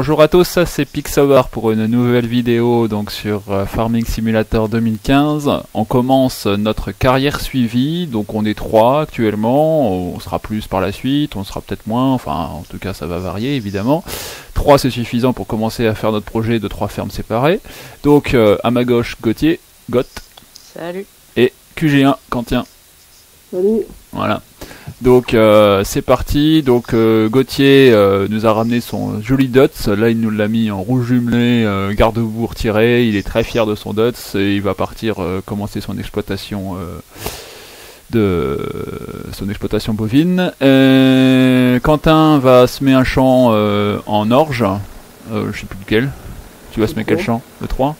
Bonjour à tous, ça c'est Pixawar pour une nouvelle vidéo donc sur Farming Simulator 2015. On commence notre carrière suivie, donc on est 3 actuellement, on sera plus par la suite, on sera peut-être moins, enfin en tout cas ça va varier évidemment. 3 c'est suffisant pour commencer à faire notre projet de 3 fermes séparées. Donc à ma gauche Gauthier, Salut. Et QG1, Quentin. Salut. Voilà. Donc c'est parti. Donc Gauthier nous a ramené son joli Dots. Là il nous l'a mis en rouge jumelé, garde-boue retiré. Il est très fier de son Dots et il va partir commencer son exploitation bovine. Quentin va semer un champ en orge. Je sais plus lequel. Tu vas semer quel champ? Le 3.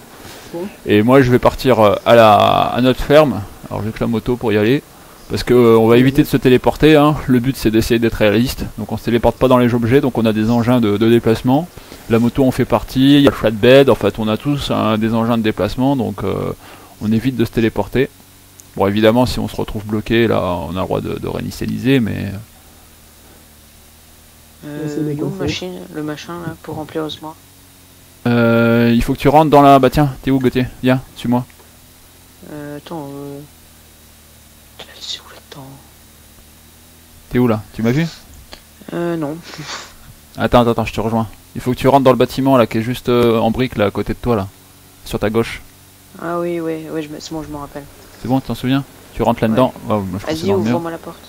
Et moi je vais partir à notre ferme. Alors j'ai que la moto pour y aller. Parce qu'on va éviter de se téléporter, hein. Le but c'est d'essayer d'être réaliste. Donc on se téléporte pas dans les objets, donc on a des engins de déplacement. La moto en fait partie, il y a le flatbed, en fait on a tous des engins de déplacement, donc on évite de se téléporter. Bon évidemment si on se retrouve bloqué, là on a le droit de réinitialiser, mais... le machin là, pour remplir Osmore. Il faut que tu rentres dans la... Bah tiens, t'es où Gauthier? Viens, suis-moi. Attends, c'est où là-dedans? T'es où là? Tu m'as vu? Non. Attends, je te rejoins. Il faut que tu rentres dans le bâtiment là, qui est juste en brique là, à côté de toi là. Sur ta gauche. Ah oui, c'est bon, je me rappelle. C'est bon, tu t'en souviens? Tu rentres là-dedans? Ouais. Oh, vas-y, ouvre-moi la porte.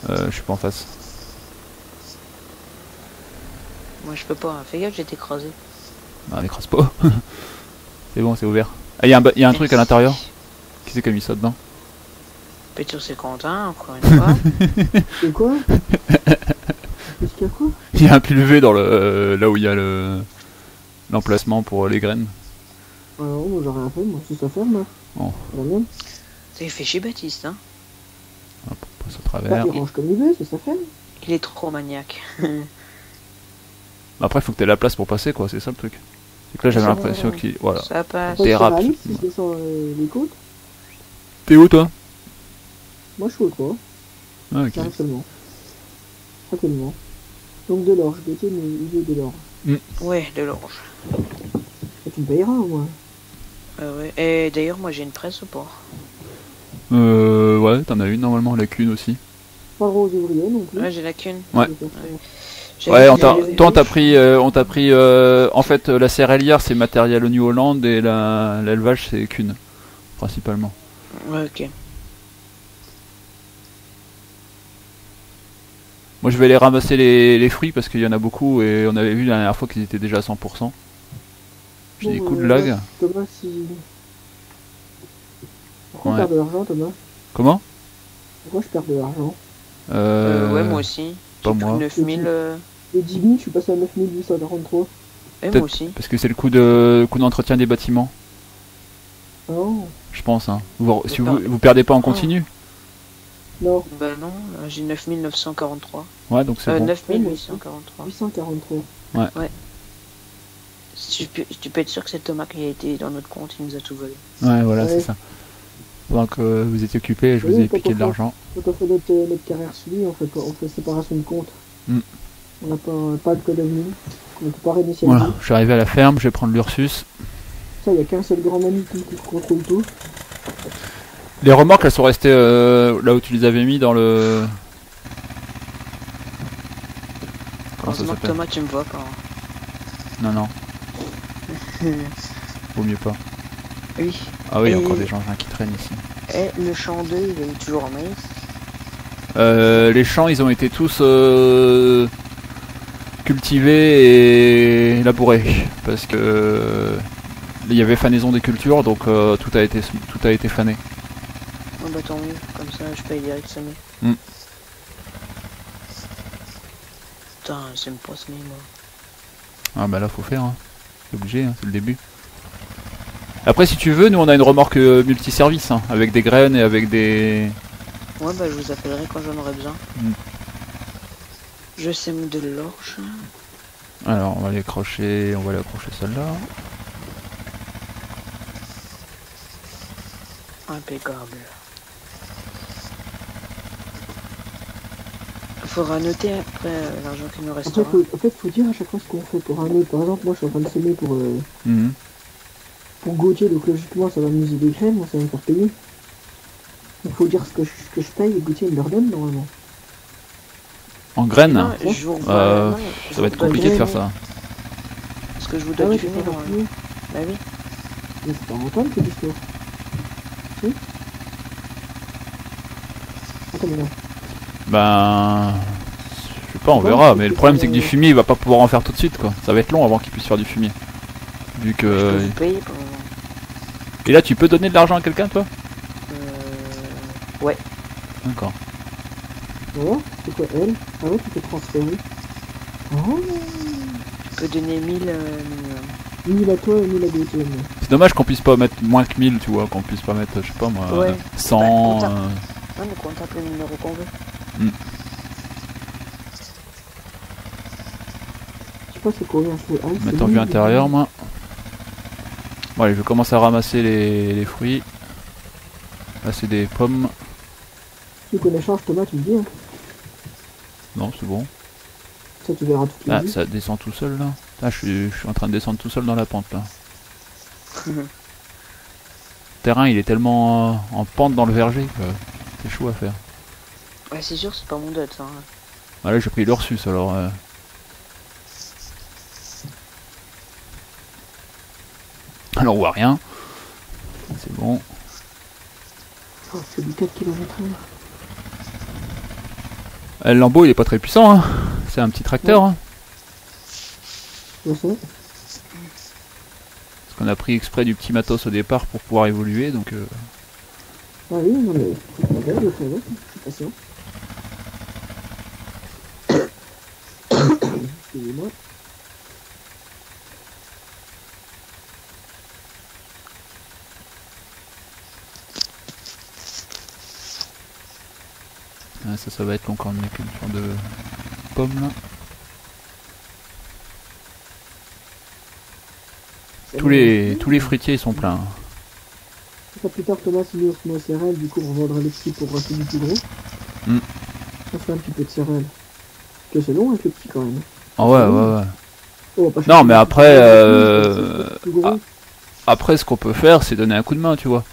Je suis pas en face. Moi je peux pas, fais gaffe, j'ai été écrasé. Non, n'écrase pas. C'est bon, c'est ouvert. Ah, y a un truc à l'intérieur. Qui c'est qui a mis ça dedans? Peut-être c'est Quentin, encore une fois. C'est quoi? Qu'est-ce qu'il y a quoi? Il y a un pulvé dans là où il y a l'emplacement pour les graines. Alors, moi j'ai rien fait, moi c'est sa ferme. Oh. La mienne. Ça fait chier Baptiste, hein. Hop, on passe au travers. Il range comme il veut, c'est sa ferme. Il est trop maniaque. Après, faut que t'aies la place pour passer, quoi, c'est ça le truc. C'est que là, j'avais l'impression qu'il... Voilà. Ça passe. T'es rap. Si je descends les côtes. T'es où, toi? Moi je suis au toit. Ah, ok. J'arrive seulement. Tranquillement. Donc de l'orge, Gauthier, mais il veut de l'orge. Ouais, de l'orge. Et tu me payeras au moins. Ouais. Et d'ailleurs, moi j'ai une presse au port. Ouais, t'en as une normalement, la cune aussi. Pas aux ouvriers non plus. Ouais, j'ai la cune. Ouais. Ouais, on t'a pris, en fait, la céréalière c'est matériel au New Holland et l'élevage c'est cune, principalement. Ouais, ok. Moi je vais aller ramasser les fruits parce qu'il y en a beaucoup et on avait vu la dernière fois qu'ils étaient déjà à 100%. J'ai des coups de lag. Thomas, si... Pourquoi on perd de l'argent, Thomas? Comment? Pourquoi je perds de l'argent? Ouais, moi aussi. Pas moi. 9000... Les 10 000, je suis passé à 9843. Et moi aussi. Parce que c'est le coût d'entretien des bâtiments. Oh. Je pense, hein. Si vous perdez pas en continu. Non. Bah non, j'ai 9943. Ouais, donc c'est bon. 9843. 843. Ouais. Tu peux être sûr que c'est Thomas qui a été dans notre compte, il nous a tout volé. Ouais, voilà, c'est ça. Pendant que vous étiez occupé, je vous ai piqué de l'argent. Quand on fait notre carrière suivie, on fait séparation de compte. On n'a pas de code admin. On ne peut pas réinitialiser. Voilà, je suis arrivé à la ferme, je vais prendre l'Ursus. Ça, il n'y a qu'un seul grand manu qui contrôle tout. Les remorques, elles sont restées là où tu les avais mis dans le... Comment ça s'appelle? Thomas, tu me vois pas. Non. Vaut mieux pas. Oui. Ah oui, il y a encore des gens qui traînent ici. Et le champ 2, il est toujours en maïs? Les champs, ils ont été tous cultivés et labourés. Parce que il y avait fanaison des cultures, donc tout a été fané. Oh bah tant mieux, comme ça je paye direct semer. Putain, j'aime pas semer moi. Ah bah là faut faire, hein. C'est obligé, hein, c'est le début. Après si tu veux, nous on a une remorque multiservice, hein, avec des graines et avec des... Ouais bah je vous appellerai quand j'en aurai besoin. Je sème de l'orge. Alors on va aller accrocher celle-là. Impeccable. Faudra noter après l'argent qu'il nous restera. En fait, faut dire à chaque fois ce qu'on fait pour un autre. Par exemple, moi je suis en train de semer pour Gauthier, donc logiquement ça va m'user des graines, moi ça va me faire payer. Donc faut dire ce que je paye et Gauthier il me leur donne normalement. En graines non, ça va être compliqué de faire ça. Parce que je vous donne du fumier normalement. Bah oui. Mais c'est pas rentable cette histoire. Si. Attends, mais là. Ben... Je sais pas, on verra, mais le problème c'est que du fumier il va pas pouvoir en faire tout de suite quoi. Ça va être long avant qu'il puisse faire du fumier. Vu que... Je peux vous payer pour... Et là tu peux donner de l'argent à quelqu'un toi? Ouais. Ouais, D'accord. c'est quoi elle? Ah ouais, tu peux transférer. Oh. Je peux donner 1000 minimum. 1000 à toi et 1000 à Gauthier. C'est dommage qu'on puisse pas mettre moins que 1000 tu vois, qu'on puisse pas mettre, je sais pas moi, ouais. 100... Ouais, mais qu'on tape le numéro qu'on veut. Mm. Je sais pas c'est combien je fais. Mettre en vue intérieure moi. Bon allez, je vais commencer à ramasser les fruits. Là c'est des pommes. Tu connais charge Thomas, tu me dis hein. Non c'est bon. Ça tu verras tout Ah ça descend tout seul là. Ah je suis en train de descendre tout seul dans la pente là. Le terrain il est tellement en pente dans le verger que c'est chaud à faire. Ouais c'est sûr c'est pas mon dot ça. Hein. Ah là j'ai pris l'Ursus alors. Alors on voit rien. C'est bon. Oh, c'est du 4 km/h. Le Lambo il est pas très puissant hein. C'est un petit tracteur hein. Je sais. Parce qu'on a pris exprès du petit matos au départ pour pouvoir évoluer donc Ah oui, non mais... Regarde, je fais avec, je suis patient. Excusez-moi. ah, ça va être long quand même la culture de pommes là. Tous les fruitiers ils sont pleins. Ça plus tard Thomas il nous se met aux céréales, du coup on vendra les petits pour racheter du plus gros. Mm. On fait un petit peu de céréales. Que c'est long avec le petit quand même. Ah ouais. Oh, non mais après après ce qu'on peut faire c'est donner un coup de main tu vois.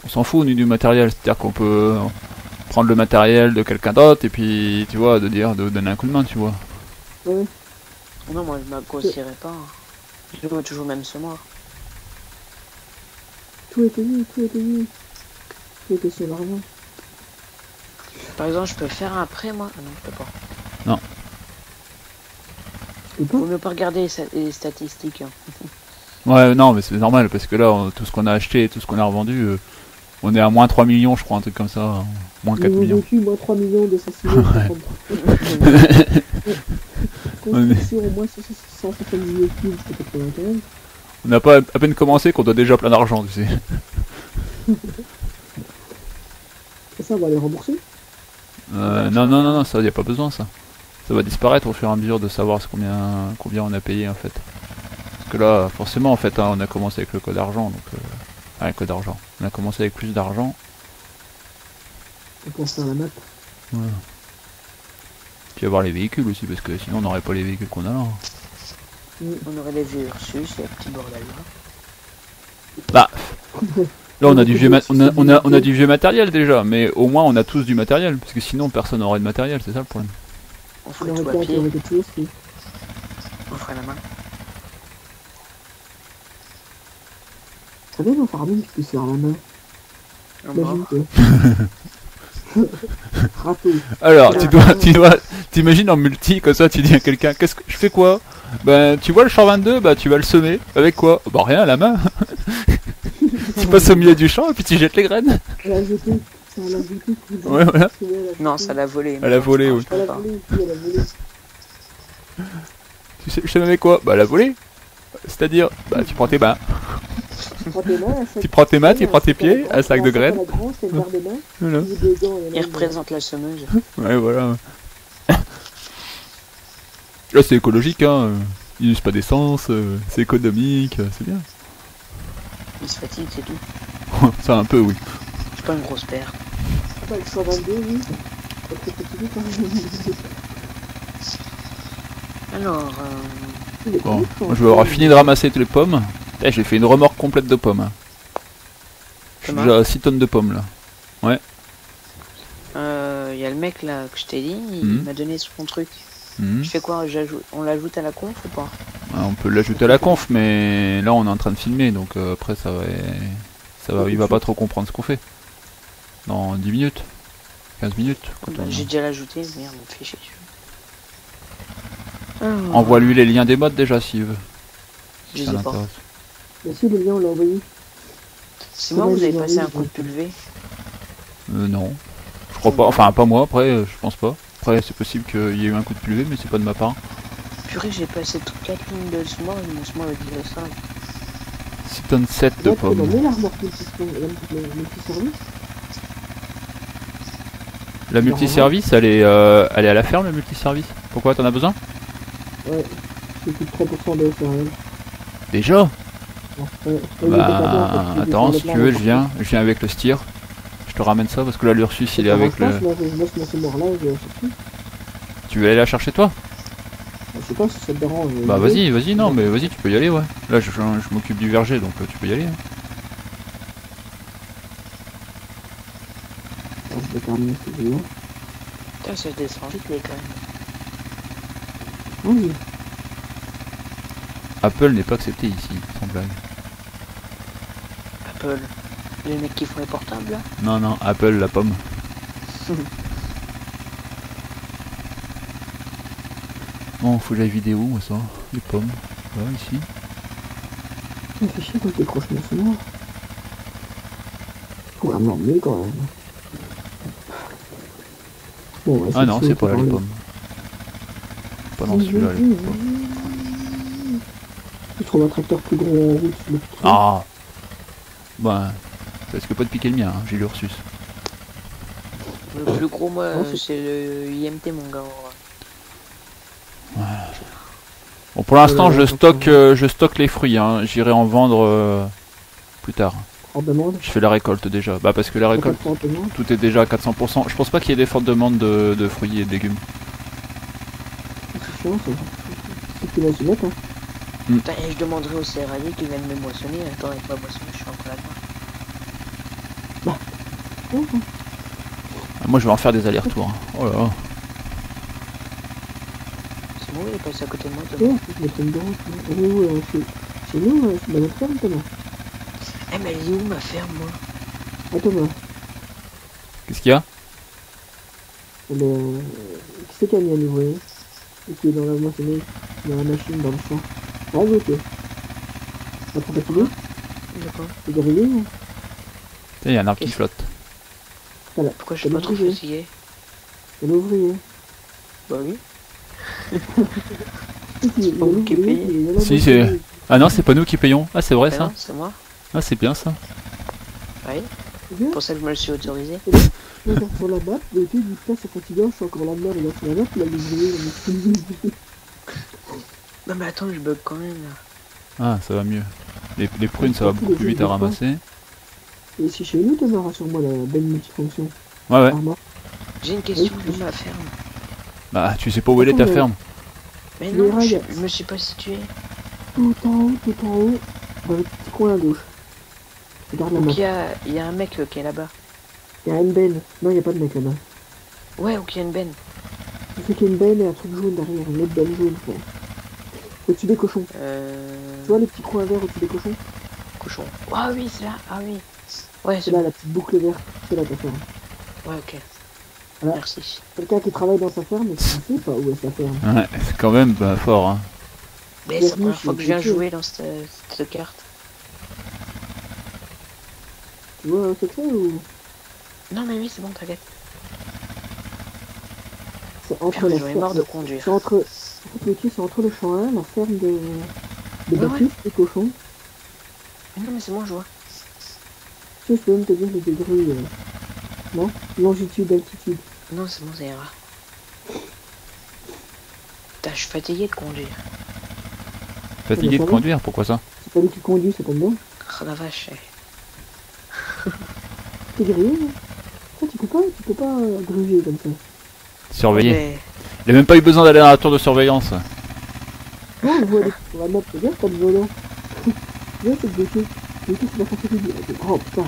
On s'en fout du matériel, c'est-à-dire qu'on peut prendre le matériel de quelqu'un d'autre et puis tu vois de donner un coup de main tu vois. Ouais. Non moi je m'agrosirais pas. Je dois toujours même semoir. Tout est payé. Tout est payé sur l'argent. Par exemple je peux faire un prêt moi? Ah non je peux pas. Non. Faut mieux pas regarder les statistiques. Hein. Ouais non mais c'est normal parce que là tout ce qu'on a acheté et tout ce qu'on a revendu on est à moins 3 millions je crois un truc comme ça. Moins 4 millions. Vécu, moins 3 millions de 106 000. Construction au moins 170 000 c'était 95. On n'a pas à peine commencé qu'on doit déjà plein d'argent tu sais. Et ça on va les rembourser? Non, ça y a pas besoin ça. Ça va disparaître au fur et à mesure de savoir combien on a payé en fait. Parce que là, forcément en fait, hein, on a commencé avec le code d'argent, donc le code d'argent. On a commencé avec plus d'argent. On pense faire la map. Ouais. Puis avoir les véhicules aussi, parce que sinon on n'aurait pas les véhicules qu'on a là. On aurait les vieux Ursus et les petits bordel là. Bah là on a du vieux on a du vieux matériel déjà, mais au moins on a tous du matériel, parce que sinon personne n'aurait de matériel, c'est ça le problème. On ferait tout à pied. On ferait la main. Ça vient d'en faire une qui puisse faire la main. Imagine Raté. Alors t'imagines en multi comme ça, tu dis à quelqu'un qu'est-ce que je fais quoi? Ben tu vois le champ 22, bah tu vas le semer. Avec quoi? Bah rien, à la main. Tu passes au milieu du champ et puis tu jettes les graines. Elle a jeté. Ça l'a jeté. Ouais voilà. Non ça l'a volé. Elle a volé oui. Elle a volé, elle a volé. Tu sais avec quoi? Bah elle a volé. C'est-à-dire, bah tu prends tes mains. Tu prends tes mains, tu prends tes pieds, un sac de graines. Voilà. Il représente la semeuse. Ouais voilà. Là c'est écologique hein. Ils n'usent pas d'essence, c'est économique, c'est bien. Il se fatigue, c'est tout. Ça un peu oui. C'est pas une grosse perte. Bah, le 122, oui. Alors, bon, moi je vais avoir fini de ramasser toutes les pommes. Eh, j'ai fait une remorque complète de pommes. J'ai déjà 6 tonnes de pommes là. Ouais. Y a le mec là que je t'ai dit, il m'a donné son truc. Je fais quoi? On l'ajoute à la conf ou pas? On peut l'ajouter à la conf, mais là on est en train de filmer, donc après il va pas trop comprendre ce qu'on fait. Dans 10 minutes, 15 minutes. J'ai déjà l'ajouté, merde, on me fait chier. Envoie-lui les liens des mods déjà s'il veut. Je sais pas. Mais si, le lien on l'a envoyé. C'est moi, vous avez passé un coup de pulvé? Non. Je crois pas, enfin pas moi, après je pense pas. Après c'est possible qu'il y ait eu un coup de pulvé, mais c'est pas de ma part. Purée, j'ai passé toutes 4 lignes de small et mon small a dit ça. 6 tonnes 7 de pommes. La multiservice, elle est à la ferme, la multiservice. Pourquoi, t'en as besoin? Ouais, c'est plus de 3% de SRL. Déjà? Ouais. Bah, attends, si tu veux, je viens avec le steer. Je te ramène ça parce que là, l'Ursus il est avec le. Tu veux aller la chercher toi? Je sais pas si ça te dérange. Bah, vas-y, non, mais vas-y, tu peux y aller, ouais. Là, je m'occupe du verger donc tu peux y aller. Hein. Je vais terminer ce vidéo. Putain, ça descend vite, les quand même. Oui. Apple n'est pas accepté ici, sans blague. Apple, les mecs qui font les portables là? Non, Apple, la pomme. Bon, faut que j'aille vidéo, moi ça. Les pommes. Là, ici. Ça fait chier quand tu décroches mon sonore. Faut vraiment mieux quand même. Bon, ouais, ah non, c'est pas là les pommes. Pas dans celui-là les pommes. Tu trouves un tracteur plus gros en route? Ah bah, ça risque pas de piquer le mien, hein. J'ai l'Ursus. Le plus gros, moi, c'est le IMT, mon gars. Ouais. Bon, pour l'instant, je stocke les fruits, hein. J'irai en vendre plus tard. Je fais la récolte déjà. Bah, parce que la récolte, tout est déjà à 400%. Je pense pas qu'il y ait des fortes demandes de fruits et de légumes. C'est chiant, ça. C'est qu'il va se mettre, hein. Putain, et je demanderai au serralier qui vienne me moissonner. Attends, avec ma moissonner, je suis encore là-dedans. Bah. Moi, je vais en faire des allers-retours. Hein. Oh là là. C'est bon, il est passé à côté de moi, Thomas. Je vais me dire, chez nous, c'est dans notre ferme, Thomas. Eh, mais elle est où ma ferme, moi? Ah, Thomas. Qu'est-ce qu'il y a? Qui c'est qui a mis un ouvrier? Et qui est dans la moissonneuse, dans la machine, dans le champ. Ah oui, ok. Attends, t'as filé? D'accord. C'est grillé, hein? Il y a un arbre qui flotte. Voilà. Pourquoi je suis pas trop fatigué? C'est l'ouvrier. Bah oui. C'est pas vous qui payez. Si, c'est... Ah non, c'est pas nous qui payons. Ah, c'est vrai, ça? C'est moi. Ah, c'est bien, ça. Oui. C'est pour ça que je me le suis autorisé. Je regarde sur la map, et tu dis, putain, c'est fatigant, je suis encore là-dedans, et là, sur la map, il a l'ouvrier, Non mais attends, je bug quand même là. Ah, ça va mieux. Les prunes, ça va beaucoup plus vite à ramasser. Et si chez nous, tu rassure-moi la belle multifonction. Ouais. J'ai une question de ma ferme. Bah, tu sais pas où elle est ta ferme? Mais non, je me suis pas situé. Tout en haut, dans le petit coin à gauche. Regarde la map. Il y a un mec qui est là-bas. Il y a une benne. Non, il n'y a pas de mec là-bas. Ouais, ok, il y a une benne. Il fait qu'il y a une benne et un truc jaune derrière, une autre benne jaune, quoi. Au-dessus des cochons. Tu vois les petits coins verts au-dessus des cochons? Cochons. Ah oui, c'est là. Ah oui. Ouais, c'est là, la petite boucle verte. C'est là ta ferme. Ouais, ok. Voilà. Merci. Quelqu'un qui travaille dans sa ferme, mais qui ne sait pas où est sa ferme. Ouais, c'est quand même fort, hein. Mais c'est la première fois que je viens jouer dans cette carte. Tu vois un secret ou... Non mais oui, c'est bon, t'inquiète. C'est entre la ferme... mort de conduire. C'est entre... c'est entre le champ 1, la ferme de Baptiste, des cochons. Mais non mais c'est bon, je vois. Tu sais, je peux même te dire les degrés... Non? Longitude, altitude. Non, c'est bon, ça ira. Putain, je suis fatigué de conduire. Fatigué de conduire, pourquoi ça? C'est pas lui qui conduit, c'est pas moi. Oh la vache. T'es grillé, hein? Ça, tu peux pas gruger comme ça. Surveiller. Mais... Il a même pas eu besoin d'aller dans la tour de surveillance. Non, on voit sur la map, regarde comme volant. Regarde cette beauté. Mais qu'est-ce qu'il a fait lui? Oh putain,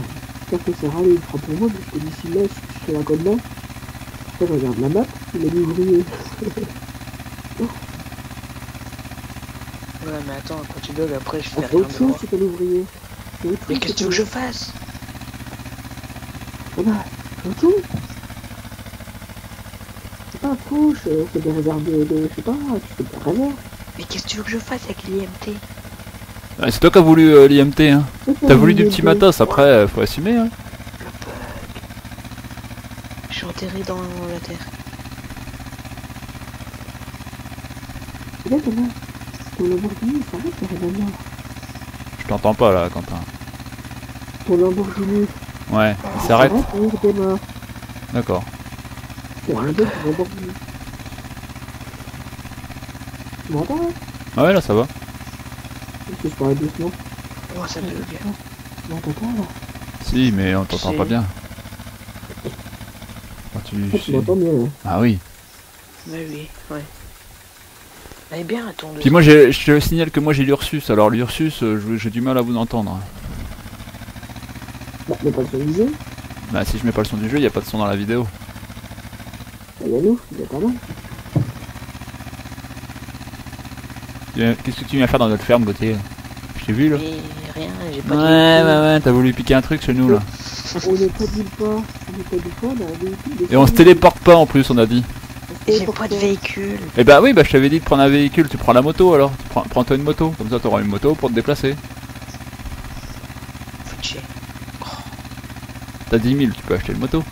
carte sert à aller, il fera pour moi, parce que d'ici là, je fais la code là. Après, je regarde la map, il a mis ouvrier. Ouais, mais attends, quand tu bugs, après, je fais C'est rien autre de chose, moi. c'est pas l'ouvrier. Mais qu'est-ce que tu veux que je fasse? Ah bah, c'est autre chose. C'est pas un couche, c'est des réserves de... Je sais pas, tu fais des réserves. Mais qu'est-ce que tu veux que je fasse avec l'IMT? Ouais, c'est toi qui as voulu l'IMT, hein. T'as voulu du petit matos, après, faut assumer, hein. Le bug. Je suis enterré dans la terre. Regarde là, ton Lamborghini, ça arrête de faire la mort. Je t'entends pas, là, Quentin. Ton Lamborghini, Ouais, il s'arrête. il démarre. D'accord. C'est un bug de Lamborghini. Tu m'entends là? Ah ouais, là, ça va. Est-ce que je parlais doucement? Oh, ça bug. Tu m'entends pas là? Si, mais on t'entend Si. pas bien. Ah, Tu m'entends mieux là. Ah oui. Mais oui, ouais. Eh bien, attends. Puis moi, je te signale que moi j'ai l'Ursus. Alors l'Ursus, j'ai du mal à vous entendre. Bah, mais pas le son du jeu. Bah si je mets pas le son du jeu, il y a pas de son dans la vidéo. Il y a nous, il y a pas mal. Qu'est-ce que tu viens faire dans notre ferme, Gauthier? Je t'ai vu là. Mais rien, j'ai pas Ouais, t'as voulu piquer un truc chez nous là. On n'est pas du pas, on n'est pas du pas, on a un véhicule. Et on se téléporte pas en plus, on a dit. J'ai pas de véhicule. Et bah oui, bah je t'avais dit de prendre un véhicule, tu prends la moto alors. Prends-toi une moto, comme ça t'auras une moto pour te déplacer. Faut chier. T'as 10 000, tu peux acheter une moto.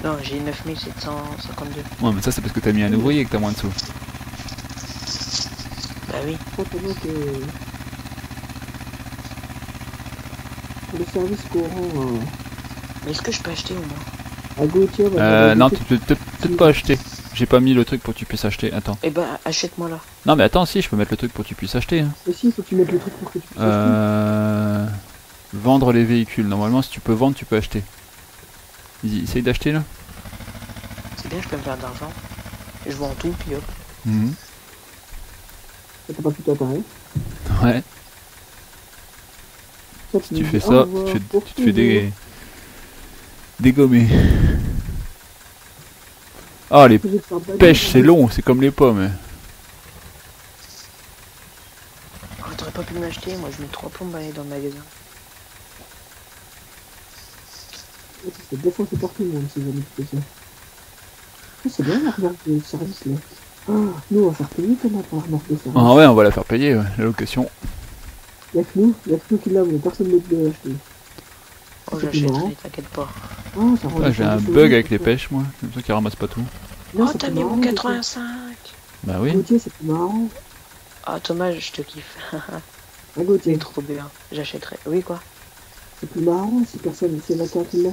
Non, j'ai 9752. Ouais, mais ça c'est parce que t'as mis un ouvrier et que t'as moins de sous. Bah oui. Faut savoir que pour le service courant Mais est-ce que je peux acheter au moins? à Gauthier, Non, tu peux peut-être pas acheter. J'ai pas mis le truc pour que tu puisses acheter. Attends. Eh ben, achète-moi là. Non, mais attends, si, je peux mettre le truc pour que tu puisses acheter. Hein. Mais si, faut que tu mettes le truc pour que tu puisses acheter. Vendre les véhicules. Normalement, si tu peux vendre, tu peux acheter. Essaye d'acheter là. C'est bien, je peux me faire de l'argent. Je vends tout, puis hop. Mhm. T'as pas tout intérêt. Ouais. Ça, Si tu me fais dis, ça, au revoir, tu pour te fais toujours. dégommer. Ah, les Je vais te faire balayer. pêches, c'est long, c'est comme les pommes. Oh, t'aurais pas pu m'acheter, moi je mets 3 plombes dans le magasin. C'est défoncer par tout le monde, ces amis qui font ça. Oh, c'est bien la remarque de service là. Oh, nous on va faire payer Thomas pour la remarque de service. Ah ouais, on va la faire payer, ouais, la location. Y'a que nous qui l'avons, personne d'autre ne l'a acheté. Oh, C'est plus marrant. j'achèterai, t'inquiète pas. Oh, ça rend Ah, les j'ai un services bug aux avec les autres. pêches, moi. J'ai l'impression qu'ils ramassent pas tout. Non, Oh, c'est t'as plus mis marrant, mon Gauthier. 85. Bah oui. Gauthier, c'est plus marrant. Ah, Thomas, je te kiffe. Ah, C'est Gauthier, trop bien. J'achèterai. Oui, quoi? c'est plus marrant si personne, c'est quelqu'un qui l'a.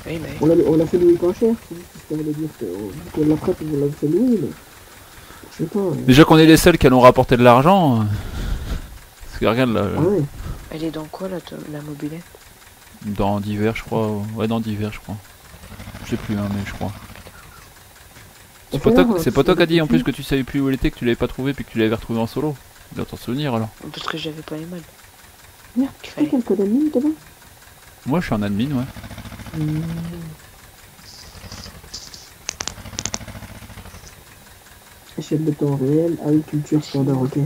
Oui, mais. On l'a fait louer pas cher, c'est juste ce que ça veut dire que vu qu'on l'a prête, on l'a fait louer, mais. Je sais pas. Déjà qu'on est les seuls qui allons rapporter de l'argent. Parce que regarde là, Ah ouais. Elle est dans quoi, la mobilette? dans divers, je crois. Ouais, dans divers, je crois. Je sais plus, hein, mais je crois. C'est pas toi qui a dit en plus que tu savais plus où elle était, que tu l'avais pas trouvé, puis que tu l'avais retrouvé en solo. Tu dois t'en souvenir alors. Parce que j'avais pas les modes. Merde, tu fais quel code admin, Thomas? Moi je suis en admin, ouais. Échelle de temps réel, agriculture standard, ok.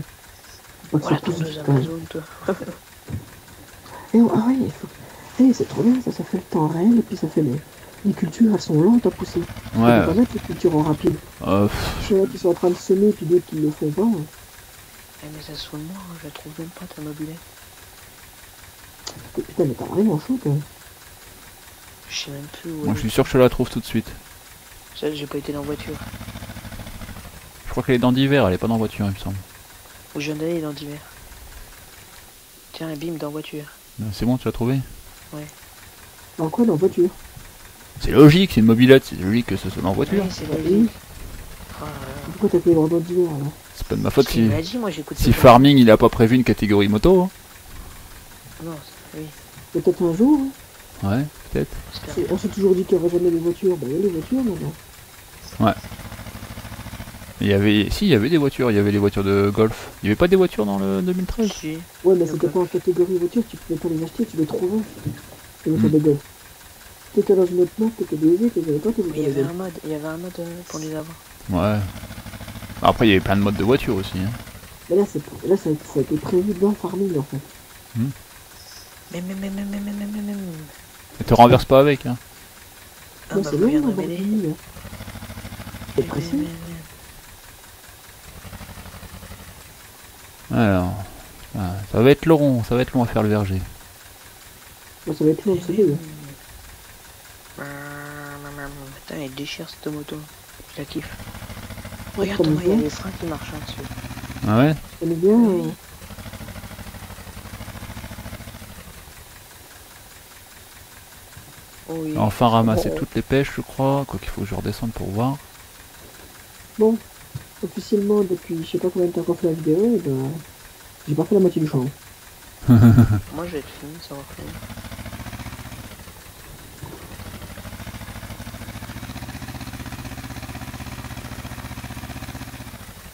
Faut pas que Voilà, ça pousse tourneuse vite, quand même. Amazon, toi. Et ah ouais, il faut. Eh, c'est trop bien, ça fait le temps réel et puis ça fait les cultures, elles sont lentes à pousser. On Ouais. peut pas mettre les cultures en rapide. Pff, Il y en a qui sont en train de semer puis d'autres qui le font pas. Hein. Eh, mais ça se fout de moi, je la trouve même pas, ta mobilette. Putain, mais t'as rien en chaud, toi. Je sais même plus où moi elle je suis est. sûr que je te la trouve tout de suite. Ça, j'ai pas été dans la voiture. Je crois qu'elle est dans divers, elle est pas dans voiture, il me semble. Où je viens d'aller dans divers. Tiens, bim, dans voiture. C'est bon, tu l'as trouvé? En quoi, dans la voiture? C'est logique, c'est une mobilette, c'est logique que ce soit dans voiture. Oui, c'est Ah logique. oui. Oh là là. Pourquoi t'as fait le redon d'hiver, alors? C'est pas de ma faute Parce qu'il si, m'a dit, moi j'écoute si pas. Farming il a pas prévu une catégorie moto. Hein. Non, oui, Peut-être un jour, hein. Ouais, peut-être. j'espère. On s'est toujours dit qu'il n'y aurait jamais de voitures. Bah, il y a les voitures maintenant. Ouais. Il y avait... Si, il y avait des voitures, il y avait les voitures de golf. Il y avait pas des voitures dans le 2013? Si. Ouais, mais c'était pas en catégorie voiture, tu pouvais pas les acheter, tu les trouvais. Les voitures de golf. T'étais dans une autre map, t'étais DZ, tu les avais pas, tes Mais voitures de golf. il y avait un mode pour les avoir. Ouais. Après, il y avait plein de modes de voitures aussi. Hein. Mais là, ça a été prévu dans Farming en fait. Mais. Et te renverse pas avec. Hein. Ah Non, bah c'est vous long, viendrez dans m'aider. Farming. Là. C'est précis. Alors... Ah, ça va être long à faire le verger. Bon, ça va être long, c'est bien. Putain, elle déchire cette moto. Je la kiffe. Ouais, Regarde, comme Thomas, il y a ça. les freins qui marchent hein, dessus. Ah ouais? Tu connais bien. Oui. Oh oui. Enfin ramasser toutes les pêches, je crois. Quoi qu'il faut que je redescende pour voir. Bon, officiellement, depuis je sais pas combien de temps qu'on fait la vidéo, et ben, j'ai pas fait la moitié du champ. Moi, je vais être fini, ça va faire.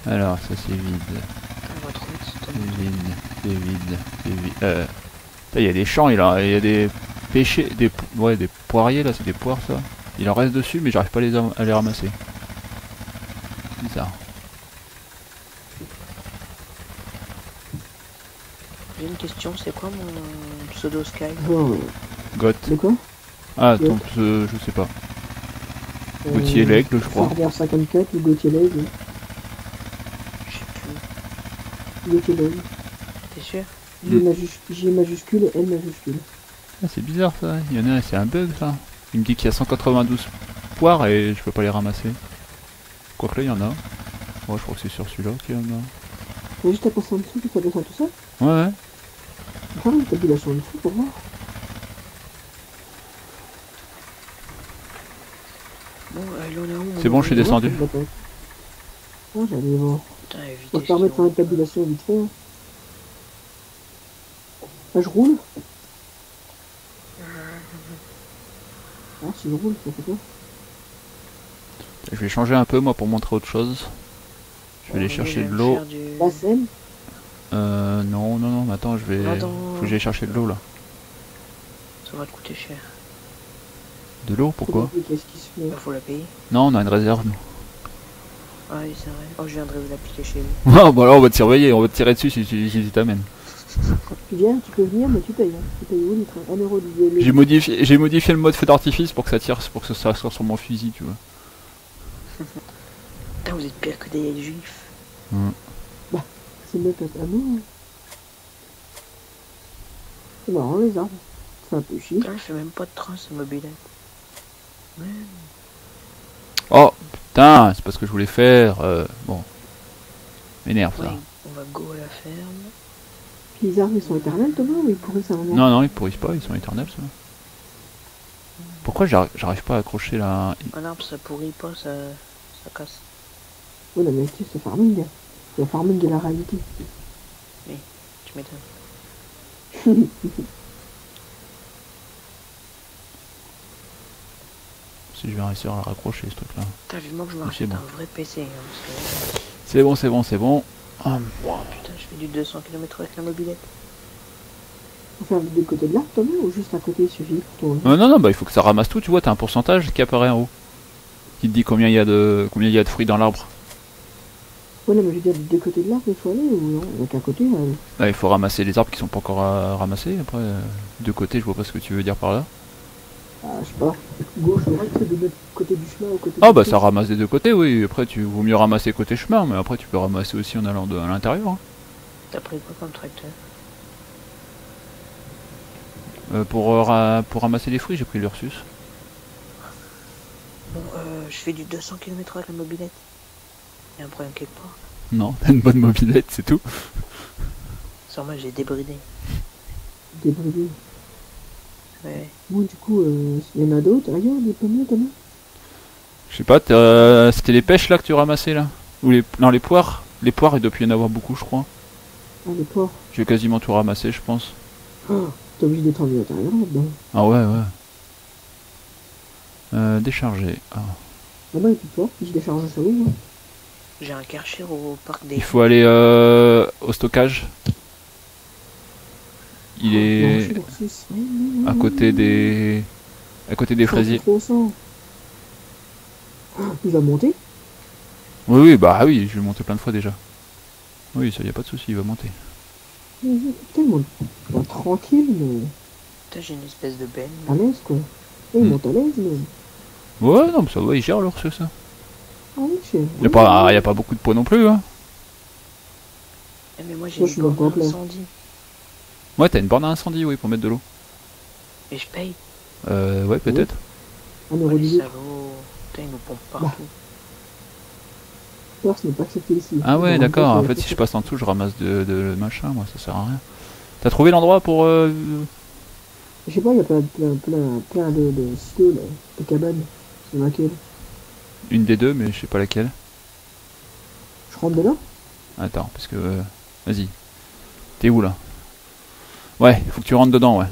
Alors, ça c'est vide. On va trop vite, cette C'est moto. vide, c'est vide, c'est vide. Il y a des champs, il y a des pêchers, ouais, des poiriers là, c'est des poires ça. Il en reste dessus, mais j'arrive pas à les ramasser. Bizarre. J'ai une question, c'est quoi mon pseudo Sky? Genre, Goth. de quoi Ah, Ouais. donc je sais pas. Gauthier l'aigle, je crois. Farder 54 ou Gauthier l'aigle. Je sais plus. Gauthier l'aigle. T'es sûr? G majuscule et L majuscule. Ah, c'est bizarre ça. Il y en a, c'est un bug ça. Il me dit qu'il y a 192 poires et je peux pas les ramasser. Quoique là, il y en a. Ouais, je crois que c'est sur celui-là qu'il y en a. Faut juste passer en dessous, puis ça descend tout ça. Ouais, ouais. Faire une tabulation en dessous pour voir. Bon, il en a où? C'est bon, je suis descendu. Ah, j'allais voir. Putain, éviter. On va permettre de faire une tabulation vite fait. Hein. Ah, je roule. Ah, si je roule, ça fait quoi? Je vais changer un peu moi pour montrer autre chose. Je vais aller chercher de l'eau. La Seine. Non, non, non, attends, je vais... Attends. Faut que j'aille chercher de l'eau là. Ça va te coûter cher. De l'eau, pourquoi? Qu'est-ce qui se fait? Bah, faut la payer. Non, on a une réserve nous. Ah oui, c'est vrai. Oh, je viendrai vous l'appliquer chez vous. Ah bah là on va te surveiller, on va te tirer dessus si tu t'amènes. Tu viens, tu peux venir, mais tu payes. Hein. Tu payes au litre. 1 euro du J'ai modifié le mode feu d'artifice pour que ça tire, pour que ça soit sur mon fusil, tu vois. Putain, vous êtes pire que des juifs. C'est le pote à nous. Hein. C'est marrant, les arbres. C'est un peu chier. Putain, je fais même pas de trace mobilette. Ouais. Oh putain, c'est pas ce que je voulais faire. Bon. M'énerve ça. Ouais, on va go à la ferme. Puis les arbres, ils sont éternels, Thomas, ou ils pourrissent à un moment? Non, non, ils pourrissent pas, ils sont éternels ça. Pourquoi j'arrive pas à accrocher la... Un arbre, ça pourrit pas, ça casse. Oui, la vérité, c'est Farming. C'est Farming de la réalité. Tu m'étonnes. Si je vais réussir à la raccrocher ce truc là. Putain, vivement que je me C'est rachète bon. un vrai PC. Hein, parce que... C'est bon, c'est bon, c'est bon. Ah, Wow, putain, je fais du 200 km avec la mobilette. Faut faire de côté de l'arbre, Thomas, ou juste à côté, il suffit pour tourner? non, non, bah il faut que ça ramasse tout, tu vois, t'as un pourcentage qui apparaît en haut. Qui te dit combien il y a de fruits dans l'arbre. Ouais, non, mais je veux dire, des deux côtés de l'arbre, il faut aller, ou non? Donc à côté, Là, il faut ramasser les arbres qui sont pas encore ramassés. Après, de côté, je vois pas ce que tu veux dire par là. je sais pas, gauche, droite, c'est de l'autre côté du chemin, au côté Ah du bah truc. ça ramasse des deux côtés, oui. Après, vaut mieux ramasser côté chemin, mais après tu peux ramasser aussi en allant à l'intérieur. Hein. T'as pris quoi comme tracteur? Pour ramasser les fruits, j'ai pris l'Ursus. Bon, je fais du 200 km avec la mobilette. Il y a un problème quelque part. Non, t'as une bonne mobilette, c'est tout. Sans moi, j'ai débridé. Débridé. Ouais. Bon, du coup, il y en a d'autres ailleurs, des pommiers, Thomas? Je sais pas, c'était les pêches là que tu ramassais là? Ou non, les poires. Les poires, il doit plus y en avoir beaucoup, je crois. Ah, les porcs. J'ai quasiment tout ramassé, je pense. Oh, t'es obligé d'être en vie intérieure là-dedans. Ah ouais, ouais. Décharger. Ah. Maman, et puis toi, je décharge ça où, moi? J'ai un Karcher au parc des... Il faut aller au stockage. Il est à côté des fraisiers. Il va monter? Oui, bah oui, je vais monter plein de fois déjà. Oui, ça y a pas de souci, il va monter. Putain, il monte tranquille, mais... Putain, j'ai une espèce de benne. À l'aise, quoi. Il monte à l'aise, mais... Ouais, non, mais ça va, il gère l'ours, ça. Ah oui, je sais. Y a pas beaucoup de poids non plus, hein. Mais moi, j'ai une borne à incendie. Ouais, t'as une borne à incendie, oui, pour mettre de l'eau. Et je paye. Ouais, peut-être. On aurait dit... Putain, ils nous pompent partout. Ce n'est pas accepté ici. Ah ouais, d'accord. En fait, si je passe en dessous, je ramasse de machin, moi, ça sert à rien. T'as trouvé l'endroit pour... Je sais pas, il y a plein de silos, là, de cabanes. C'est laquelle? Une des deux, mais je sais pas laquelle. Je rentre dedans? Attends, parce que... Vas-y. T'es où, là? Ouais, faut que tu rentres dedans, ouais.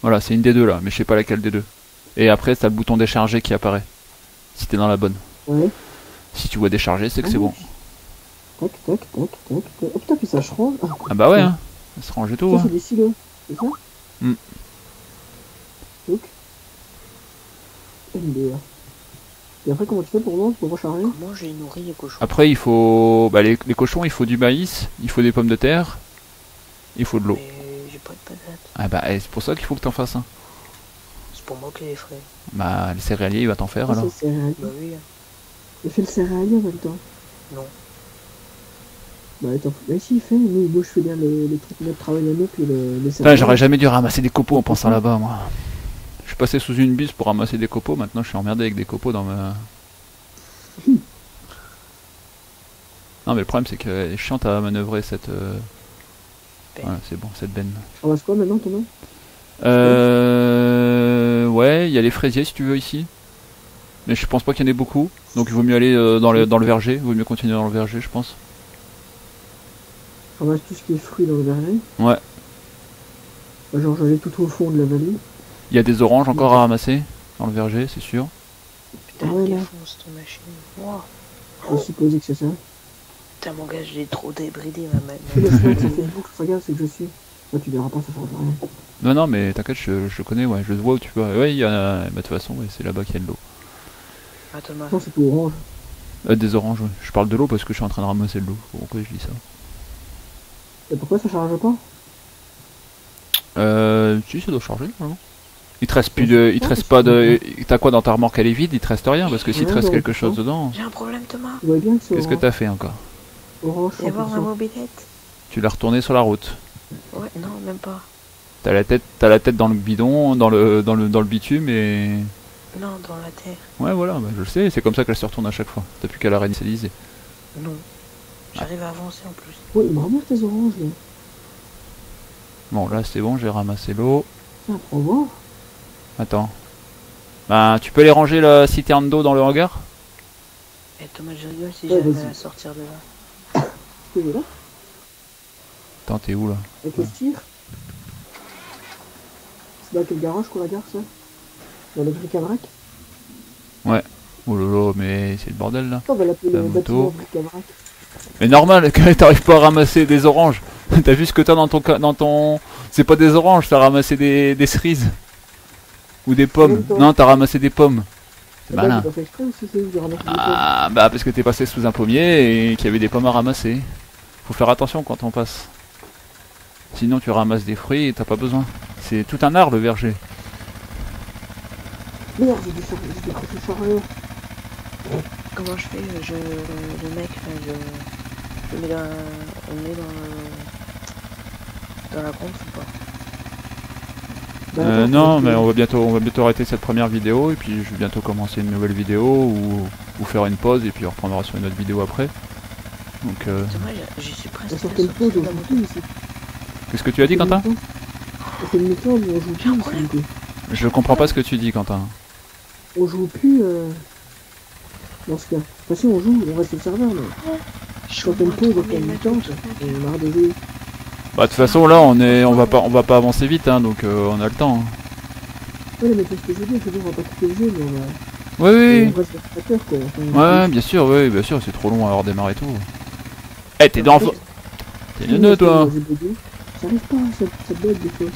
Voilà, c'est une des deux, là, mais je sais pas laquelle des deux. Et après, t'as le bouton décharger qui apparaît. Si t'es dans la bonne. Ouais. Si tu vois décharger, c'est que c'est bon. Tac, tac, tac, tac, tac. Oh putain, puis ça se range. Ah bah ouais, hein. Ça se range et tout, ça, hein. c'est des silos, c'est ça? Donc. Et après, comment tu fais pour vendre, pour recharger? Comment j'ai nourri les cochons? Après, il faut... Bah, les cochons, il faut du maïs, il faut des pommes de terre, il faut de l'eau. Mais j'ai pas de patates. Ah bah, c'est pour ça qu'il faut que t'en fasses un. C'est pour moi que les frais. Bah, le céréalier, il va t'en faire, alors. Bah oui. Il fait le céréalier en même temps. Non. Bah attends, mais si il fait, moi je fais bien les trucs de travail à nous, puis les céréaliers. J'aurais jamais dû ramasser des copeaux en pensant là-bas, moi. Je suis passé sous une bus pour ramasser des copeaux, maintenant je suis emmerdé avec des copeaux dans ma... Non mais le problème c'est que est chiante à manœuvrer cette... Voilà, c'est bon, cette benne. On ramasse quoi maintenant, Thomas? Ouais, il y a les fraisiers si tu veux ici. Mais je pense pas qu'il y en ait beaucoup. Donc il vaut mieux aller dans le verger. Il vaut mieux continuer dans le verger, je pense. On ramasse tout ce qui est fruits dans le verger. Ouais. Genre j'allais tout au fond de la vallée. Il y a des oranges encore à ramasser dans le verger, c'est sûr. Putain, défonce ton machine. Wow. Je suppose que c'est ça. Putain, mon gars, j'ai trop débridé ma main. Regarde ce que je suis. Là, tu verras pas, ça change rien. Non, mais t'inquiète, je connais, ouais, je vois où tu vas. Ouais, il y a. Bah, de toute façon, ouais, c'est là-bas qu'il y a de l'eau. Ah, Thomas. Non, c'est tout orange. Des oranges, ouais. Je parle de l'eau parce que je suis en train de ramasser de l'eau. Pourquoi je dis ça? Et pourquoi ça charge pas? Si, ça doit charger, normalement. Il te reste plus de... Il te reste pas de... T'as quoi dans ta remorque, elle est vide, il te reste rien, parce que s'il te reste quelque chose dedans... J'ai un problème, Thomas. Qu'est-ce que t'as fait encore? Orange, viens voir ma mobilette. Tu l'as retourné sur la route. Ouais, non, même pas. T'as la tête dans le bidon, dans le bitume et... Non, dans la terre. Ouais, voilà, bah, je le sais, c'est comme ça qu'elle se retourne à chaque fois. T'as plus qu'à la réinitialiser. Non. J'arrive à avancer en plus. Ouais, il me ramasse tes oranges, là. Bon, là c'est bon, j'ai ramassé l'eau. Tiens, prends voir. Attends. Bah, tu peux les ranger la citerne d'eau dans le hangar? Eh Thomas, je rigole si j'arrive à sortir de là. Tu es là? Attends, t'es où là? Avec le tir. C'est dans quel garage qu'on la garde, ça? Dans le bric-à-brac? Ouais. Oh lolo, mais c'est le bordel là. On va l'appeler la le moto. bâtiment bric-à-brac. Mais normal, que t'arrives pas à ramasser des oranges. T'as vu ce que t'as dans ton... C'est pas des oranges, t'as ramassé des cerises. Ou des pommes. Non, t'as ramassé des pommes. C'est malin. Ah, bah parce que t'es passé sous un pommier et qu'il y avait des pommes à ramasser. Faut faire attention quand on passe. Sinon tu ramasses des fruits et t'as pas besoin. C'est tout un art le verger. Merde, j'ai décroché le chargeur. Comment je fais? Le mec, je mets on met dans la compte ou pas? Non, mais on va bientôt arrêter cette première vidéo et puis je vais bientôt commencer une nouvelle vidéo ou faire une pause et puis on reprendra sur une autre vidéo après. Donc j'y suis presque. Qu'est-ce que tu as dit, Quentin? Je comprends pas ce que tu dis, Quentin. On joue plus dans ce cas. De toute façon on joue, on reste sur le serveur mais quand on pause, on fait une tente et on arrête de jouer. Bah de toute façon là on va pas avancer vite hein, donc on a le temps. Hein. Ouais mais c'est ce que je veux dire, on va pas couper le jeu mais Oui, Et oui. on reste spectateur, quoi. Enfin, Ouais, bien sûr, oui, bien sûr, c'est trop long à avoir démarré et tout. Eh, t'es dans... T'es Moi, neuneu, toi. j'ai bugué. J'arrive pas, ça bug des fois.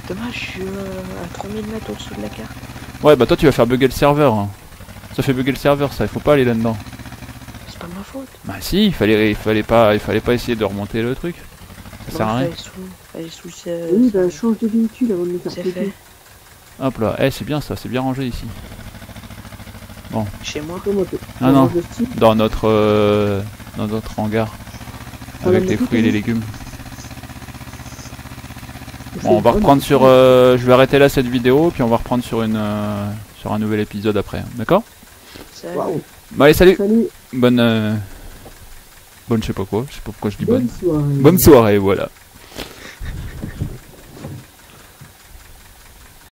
Dommage, je suis à 3000 mètres au-dessous de la carte. Ouais, bah toi, tu vas faire bugger le serveur. Hein. Ça fait bugger le serveur, ça, il faut pas aller là-dedans. C'est pas ma faute. Bah si, il fallait pas essayer de remonter le truc. Ça sert à rien. Elle est sous Oui, bah change de véhicule avant de me faire c'est péter. fait. Hop là, eh, c'est bien ça, c'est bien rangé ici. Chez moi. Comment Ah non, change de style. dans notre hangar. Ah, Avec non, les mais fruits et les tout, légumes. C'est Bon, on va bon, reprendre mais- sur... je vais arrêter là cette vidéo, puis on va reprendre sur sur un nouvel épisode après. D'accord? Ça, Waouh. Bon, allez, salut. Salut, Bonne je sais pas quoi, je sais pas pourquoi je dis bonne. bonne soirée. Bonne soirée, voilà.